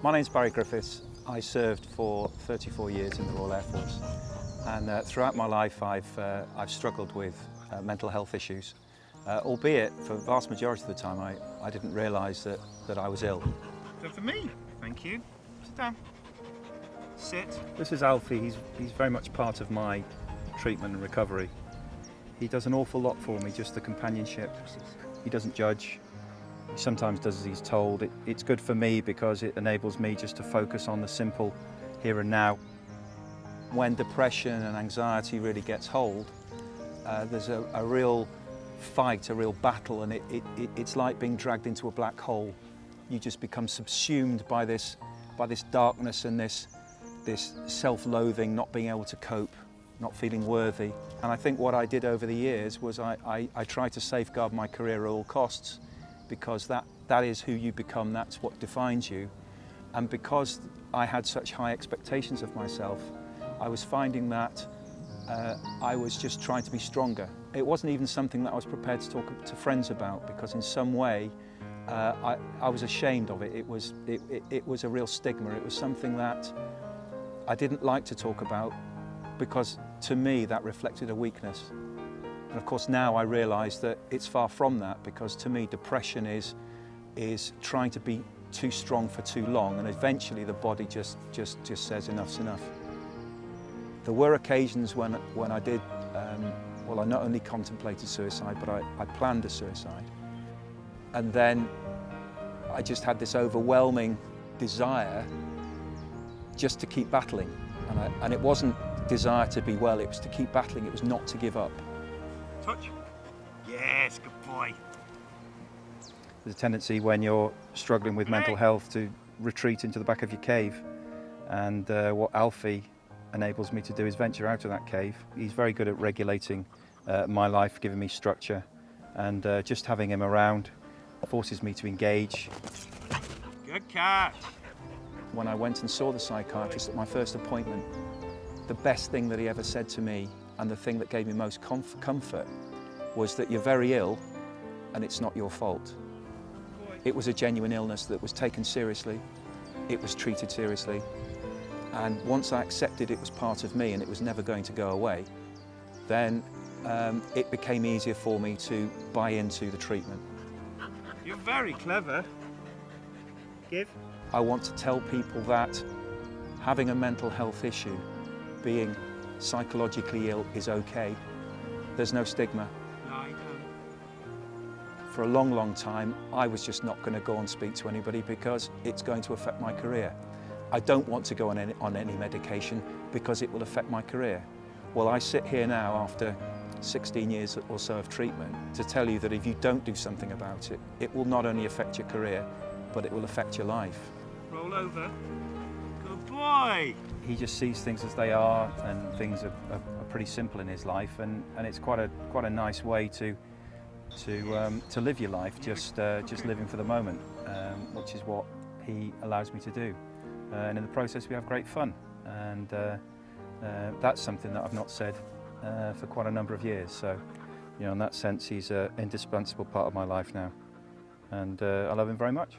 My name's Barry Griffiths. I served for 34 years in the Royal Air Force, and throughout my life I've struggled with mental health issues, albeit for the vast majority of the time I didn't realise that I was ill. Good for me, thank you. Sit down. Sit. This is Alfie. He's very much part of my treatment and recovery. He does an awful lot for me, just the companionship. He doesn't judge. He sometimes does as he's told. It's good for me because it enables me just to focus on the simple here and now. When depression and anxiety really gets hold, there's a real fight, a real battle, and it's like being dragged into a black hole. You just become subsumed by this darkness and this self-loathing, not being able to cope, not feeling worthy. And I think what I did over the years was I tried to safeguard my career at all costs, because that is who you become, that's what defines you. And because I had such high expectations of myself, I was finding that I was just trying to be stronger. It wasn't even something that I was prepared to talk to friends about, because in some way I was ashamed of it. It was a real stigma. It was something that I didn't like to talk about, because to me that reflected a weakness. And of course now I realise that it's far from that, because to me depression is trying to be too strong for too long, and eventually the body just says enough's enough. There were occasions when I did, well, I not only contemplated suicide, but I planned a suicide. And then I just had this overwhelming desire just to keep battling. And it wasn't desire to be well, it was to keep battling, it was not to give up. Touch. Yes, good boy. There's a tendency when you're struggling with mental health to retreat into the back of your cave. And what Alfie enables me to do is venture out of that cave. He's very good at regulating my life, giving me structure, and just having him around forces me to engage. Good catch. When I went and saw the psychiatrist at my first appointment, the best thing that he ever said to me, and the thing that gave me most comfort, was that you're very ill and it's not your fault. It was a genuine illness that was taken seriously, it was treated seriously, and once I accepted it was part of me and it was never going to go away, then it became easier for me to buy into the treatment. You're very clever. Give. I want to tell people that having a mental health issue, being psychologically ill, is okay. There's no stigma. No, I don't. For a long, long time, I was just not going to go and speak to anybody because it's going to affect my career. I don't want to go on any medication because it will affect my career. Well, I sit here now after 16 years or so of treatment to tell you that if you don't do something about it, it will not only affect your career, but it will affect your life. Roll over. Good boy. He just sees things as they are, and things are pretty simple in his life, and it's quite a nice way to live your life, just living for the moment, which is what he allows me to do. And in the process we have great fun, and that's something that I've not said for quite a number of years. So, you know, in that sense he's an indispensable part of my life now, and I love him very much.